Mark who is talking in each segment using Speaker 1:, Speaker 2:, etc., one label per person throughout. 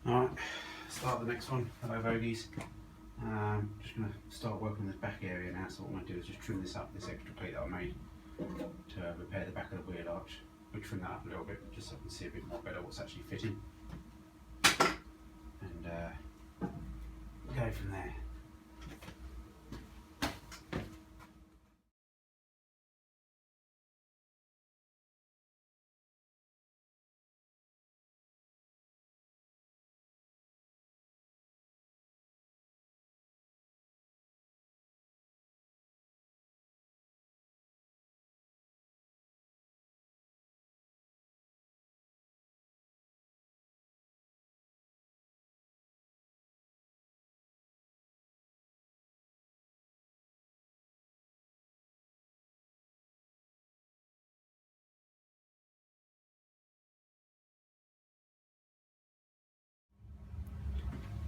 Speaker 1: Alright, start the next one. Hello Vogies. Just going to start working on this back area now, so what I'm going to do is just trim this up, this extra plate that I made to repair the back of the wheel arch. We'll trim that up a little bit just so I can see a bit more better what's actually fitting. And go from there.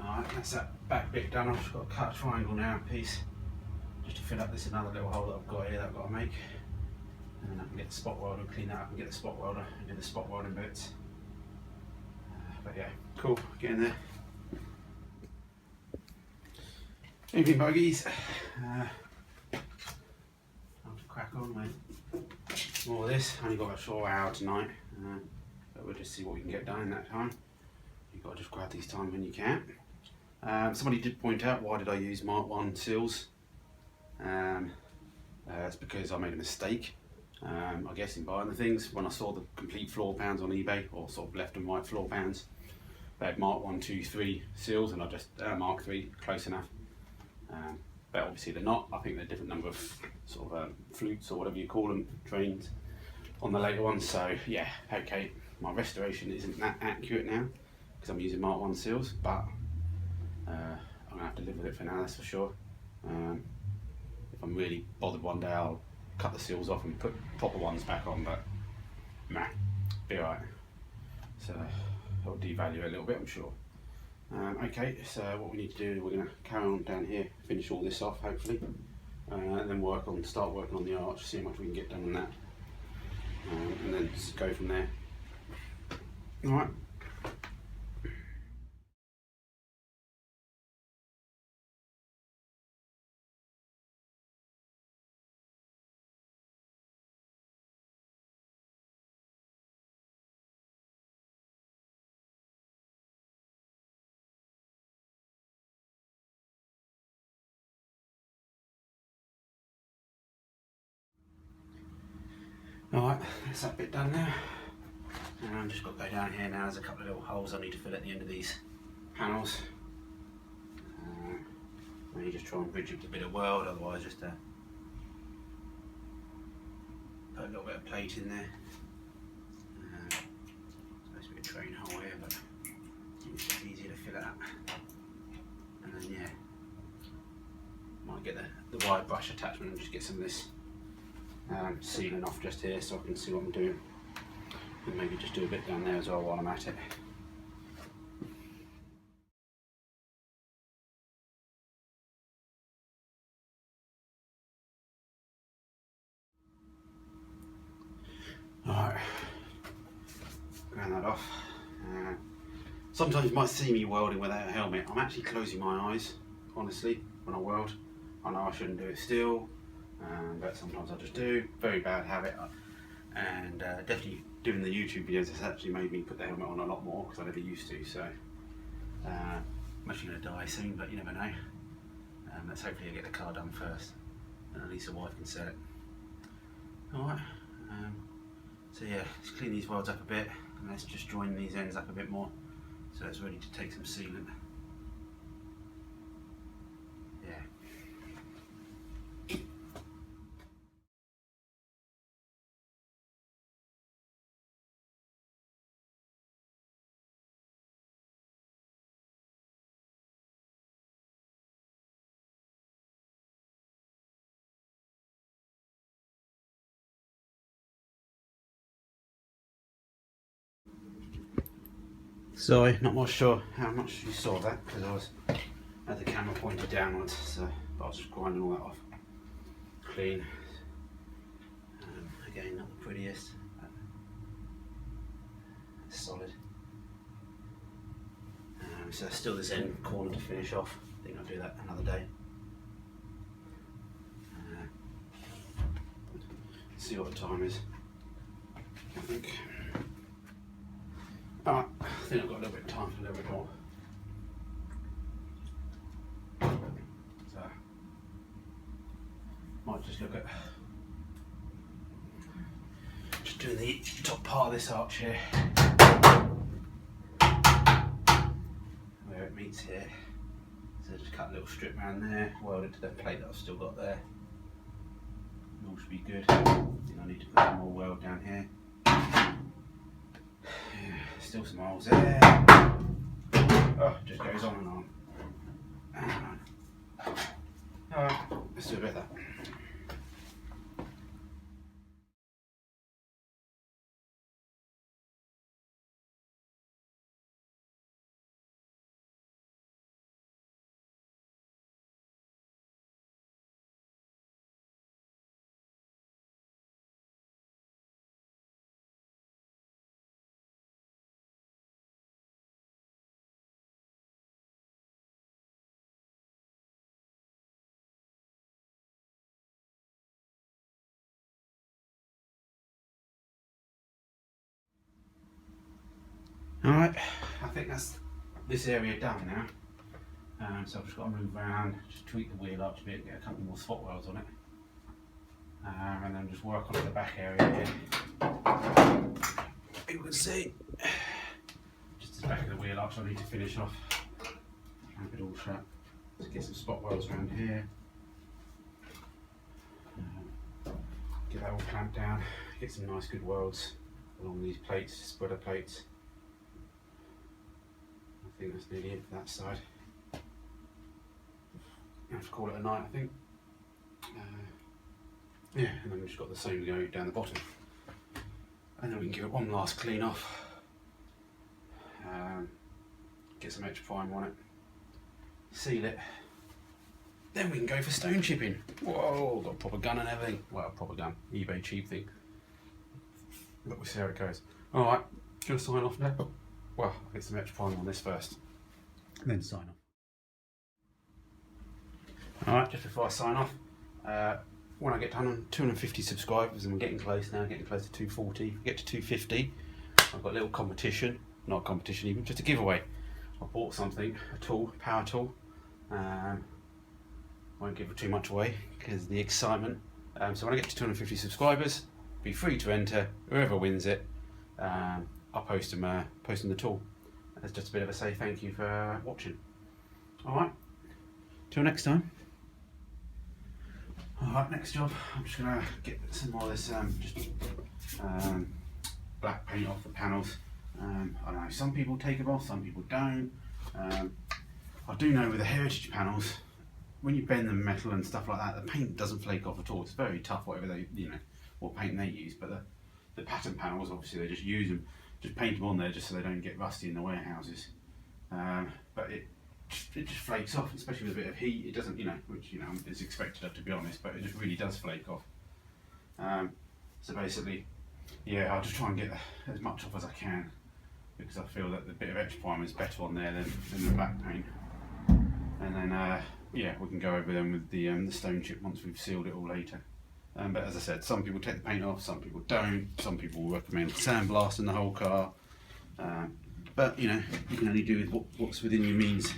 Speaker 1: Alright, that's that back bit done. I've just got to cut a triangle now, a piece, just to fill up this another little hole that I've got here that I've got to make. And then I can get the spot welder, clean that up and get the spot welder and do the spot welding bits. But yeah, cool, getting there. Evening buggies. I'll have to crack on with more of this. Only got a short hour tonight, but we'll just see what we can get done in that time. You've got to just grab these time when you can. Somebody did point out, why did I use Mark 1 seals? It's because I made a mistake, I guess, in buying the things. When I saw the complete floor pans on eBay, or sort of left and right floor pans, they had Mark 1, 2, 3 seals, and I just, Mark 3, close enough. But obviously they're not. I think they're a different number of sort of flutes, or whatever you call them, drains, on the later ones. So yeah, okay, my restoration isn't that accurate now, because I'm using Mark 1 seals, but I'm going to have to live with it for now, that's for sure. If I'm really bothered one day, I'll cut the seals off and put proper ones back on, but nah, be alright. So I'll devalue it a little bit, I'm sure. Okay, so what we need to do, we're going to carry on down here, finish all this off hopefully, and then start working on the arch, see how much we can get done on that, and then just go from there. Alright. Alright, that's that bit done now. And I've just got to go down here now. There's a couple of little holes I need to fill at the end of these panels. Maybe just try and bridge it with a bit of weld, otherwise just put a little bit of plate in there. Supposed to be a train hole here, but it's just easier to fill it up. And then yeah, might get the wide brush attachment and just get some of this sealing off just here so I can see what I'm doing, and maybe just do a bit down there as well while I'm at it. Alright, ground that off. Sometimes you might see me welding without a helmet. I'm actually closing my eyes, honestly, when I weld. I know I shouldn't do it still, but sometimes I just do. Very bad habit, and definitely doing the YouTube videos has actually made me put the helmet on a lot more because I never used to. So I'm actually going to die soon, but you never know. Let's hopefully get the car done first, and at least the wife can sell it. Alright, so yeah, let's clean these welds up a bit, and let's just join these ends up a bit more so it's ready to take some sealant. Sorry, not much sure how much you saw that because I had the camera pointed downwards, so but I was just grinding all that off. Clean. Again, not the prettiest, but it's solid. So still this end corner to finish off. I think I'll do that another day. See what the time is. I think. Alright, I think I've got a little bit of time for a little bit more. So, might just look at just doing the top part of this arch here, where it meets here. So just cut a little strip around there, weld it to the plate that I've still got there. All should be good. I think I need to put some more weld down here. Yeah, still some holes there. Oh, just goes on and on. And on. Alright, let's do a bit of that. Alright, I think that's this area done now. So I've just got to move around, just tweak the wheel arch a bit, get a couple more spot welds on it. And then just work on the back area here. You can see, just the back of the wheel arch I need to finish off. Clamp it all shut. Let's get some spot welds around here. Get that all clamped down, get some nice good welds along these plates, spreader plates. I think that's nearly it for that side. I have to call it a night, I think. Yeah, and then we've just got the same go down the bottom. And then we can give it one last clean off. Get some etch primer on it. Seal it. Then we can go for stone chipping. Whoa, got a proper gun and everything. Well, a proper gun, eBay cheap thing. But we'll see how it goes. Alright, just sign off now. Well, I'll get some etch primer on this first, and then sign off. Alright, just before I sign off, when I get done on 250 subscribers, and we're getting close now, getting close to 240, if we get to 250, I've got a little competition, not a competition even, just a giveaway. I bought something, a tool, power tool. Won't give too much away because of the excitement. So when I get to 250 subscribers, be free to enter. Whoever wins it, I'll post them the tool. That's just a bit of a say thank you for watching. Alright, till next time. Alright, next job, I'm just going to get some more of this black paint off the panels. I don't know, some people take it off, some people don't. I do know with the heritage panels, when you bend the metal and stuff like that, the paint doesn't flake off at all. It's very tough, whatever they, what paint they use. But the pattern panels, obviously, they just use them, just paint them on there just so they don't get rusty in the warehouses. But it just flakes off, especially with a bit of heat. It doesn't, which is expected to be honest, but it just really does flake off. So basically, yeah, I'll just try and get as much off as I can because I feel that the bit of etch primer is better on there than the black paint. And then, yeah, we can go over them with the stone chip once we've sealed it all later. But as I said, some people take the paint off, some people don't. Some people recommend sandblasting the whole car. But you can only do with what's within your means.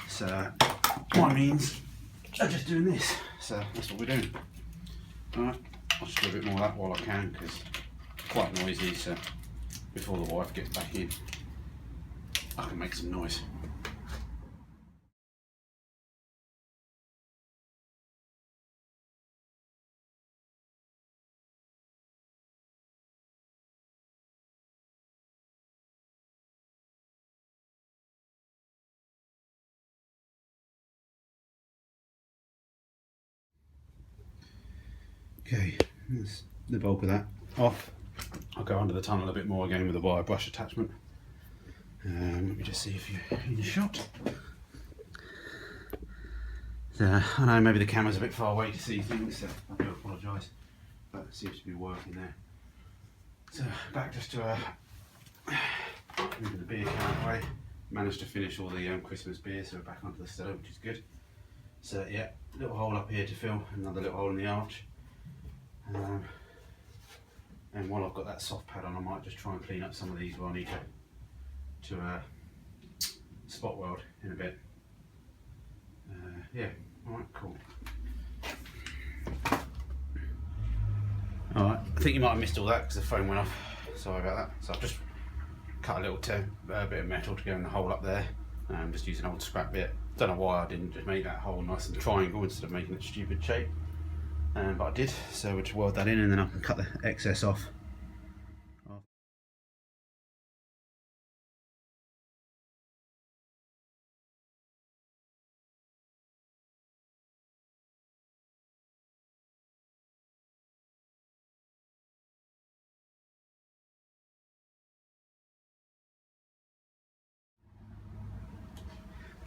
Speaker 1: So my means are just doing this. So that's what we're doing. Alright, I'll just do a bit more of that while I can because it's quite noisy. So before the wife gets back in, I can make some noise. Okay, that's the bulk of that off. I'll go under the tunnel a bit more again with the wire brush attachment. Let me just see if you're in shot. So, I know maybe the camera's a bit far away to see things, so I do apologise, but it seems to be working there. So back just to moving the beer can away. managed to finish all the Christmas beers, so we're back onto the stove, which is good. So yeah, little hole up here to fill, another little hole in the arch. And while I've got that soft pad on, I might just try and clean up some of these where I need to spot weld in a bit. Yeah, alright, cool. Alright, I think you might have missed all that because the phone went off. Sorry about that. So I've just cut a little bit of metal to go in the hole up there. Just using an old scrap bit. Don't know why I didn't just make that hole nice and triangle instead of making it stupid shape. But I did, so we'll just weld that in and then I can cut the excess off.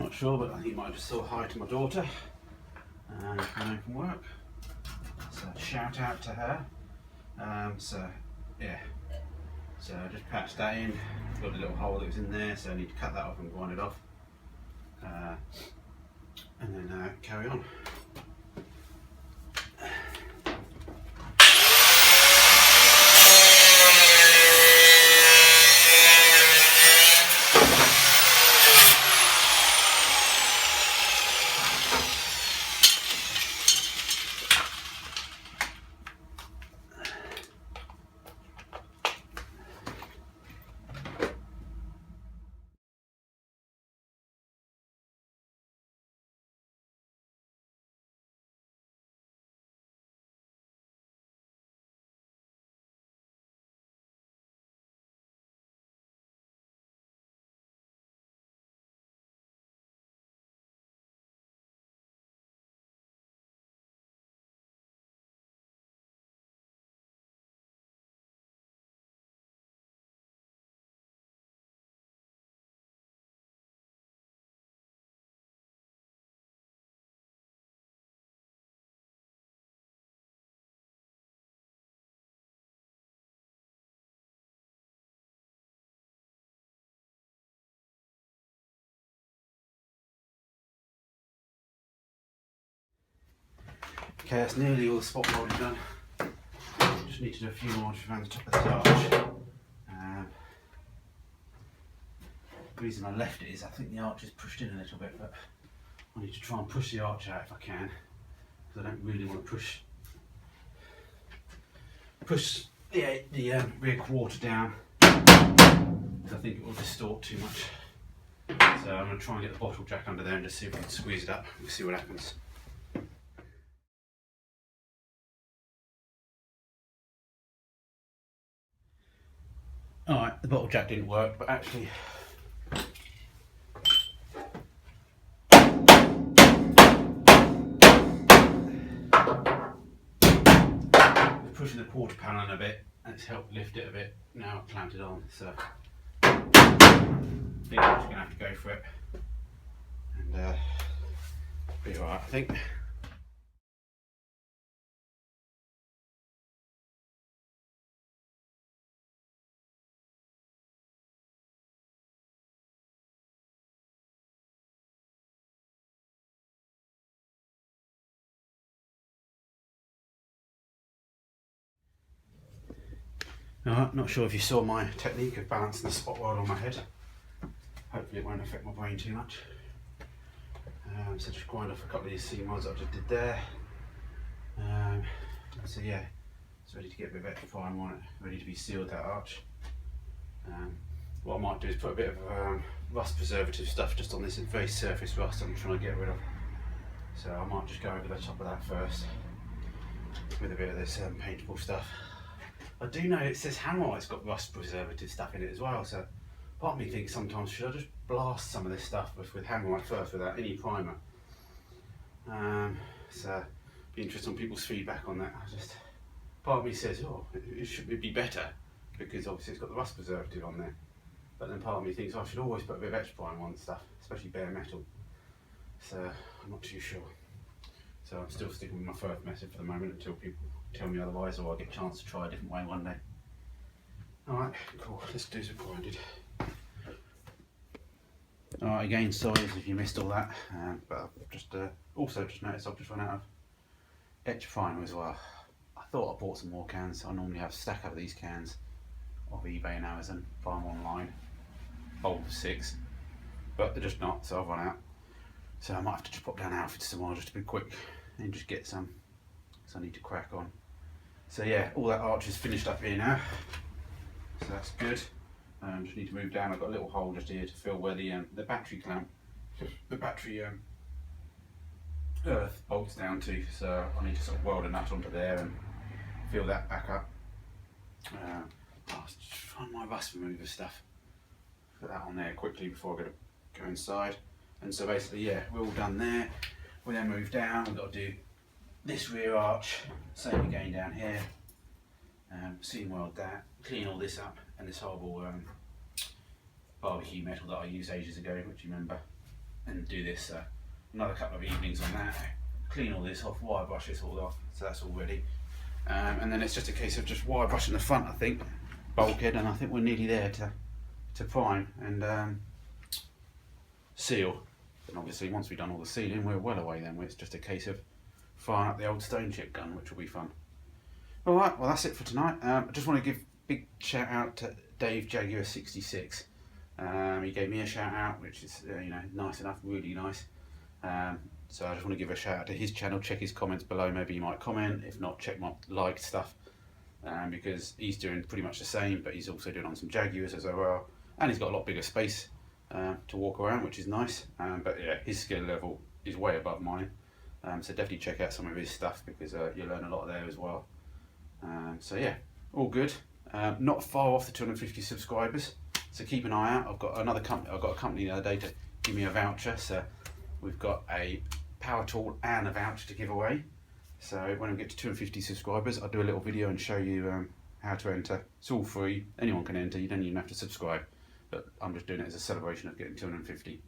Speaker 1: Not sure, but I think you might have just saw hi to my daughter. Coming from work. So shout out to her. So yeah. So I just patched that in. Got a little hole that was in there, so I need to cut that off and grind it off. And then carry on. Okay, that's nearly all the spot welding done. Just need to do a few more just around the top of this arch. The reason I left it is I think the arch is pushed in a little bit, but I need to try and push the arch out if I can, because I don't really want to push the rear quarter down, because I think it will distort too much. So I'm going to try and get the bottle jack under there and just see if we can squeeze it up. We'll see what happens. Alright, the bottle jack didn't work, but actually pushing the quarter panel in a bit and it's helped lift it a bit. Now I've clamped it on, so I think I'm just going to have to go for it and be alright, I think. Alright, not sure if you saw my technique of balancing the spot weld on my head. Hopefully it won't affect my brain too much. So just grind off a couple of these seam rods that I just did there. So yeah, it's ready to get a bit of extra prime on it, ready to be sealed, that arch. What I might do is put a bit of rust preservative stuff just on this very surface rust I'm trying to get rid of. So I might just go over the top of that first with a bit of this paintable stuff. I do know it says Hammerite's got rust preservative stuff in it as well, so part of me thinks sometimes should I just blast some of this stuff with Hammerite first without any primer. So be interested on people's feedback on that. Part of me says, oh, it should be better because obviously it's got the rust preservative on there. But then part of me thinks I should always put a bit of extra primer on stuff, especially bare metal. So I'm not too sure. So I'm still sticking with my first method for the moment until people tell me otherwise, or I get a chance to try a different way one day. Alright, cool, let's do some grinding. Alright, again, sorry if you missed all that, but I've just also just noticed I've just run out of etch final as well. I thought I bought some more cans. I normally have a stack of these cans off eBay and Amazon, buy them online, hold for 6, but they're just not, so I've run out. So I might have to just pop down Alfred's tomorrow just to be quick and just get some, so I need to crack on. So yeah, all that arch is finished up here now, so that's good. Just need to move down. I've got a little hole just here to fill where the battery clamp, the battery earth bolts down to. So I need to sort of weld a nut onto there and fill that back up. I'll just find my rust remover stuff. Put that on there quickly before I go inside. And so basically, yeah, we're all done there. We then move down. We've got to do this rear arch. Same again down here. Seam weld that. Clean all this up. And this horrible barbecue metal that I used ages ago, which you remember, and do this another couple of evenings on that. Clean all this off, wire brush this all off, so that's all ready. And then it's just a case of just wire brushing the front, I think, bulkhead, and I think we're nearly there to prime and seal. And obviously once we've done all the sealing, we're well away then. It's just a case of firing up the old stone chip gun, which will be fun. Alright, well that's it for tonight. I just want to give big shout out to Dave Jaguar 66. He gave me a shout out, which is you know, nice enough, really nice. So I just want to give a shout out to his channel. Check his comments below. Maybe you might comment. If not, check my liked stuff, because he's doing pretty much the same, but he's also doing on some Jaguars as well, and he's got a lot bigger space to walk around, which is nice. But yeah, his skill level is way above mine. So definitely check out some of his stuff, because you'll learn a lot there as well. So yeah, all good. Not far off the 250 subscribers, so keep an eye out. I've got a company the other day to give me a voucher, so we've got a power tool and a voucher to give away. So when we get to 250 subscribers, I'll do a little video and show you how to enter. It's all free, anyone can enter, you don't even have to subscribe, but I'm just doing it as a celebration of getting 250.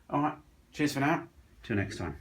Speaker 1: Alright, cheers for now, till next time.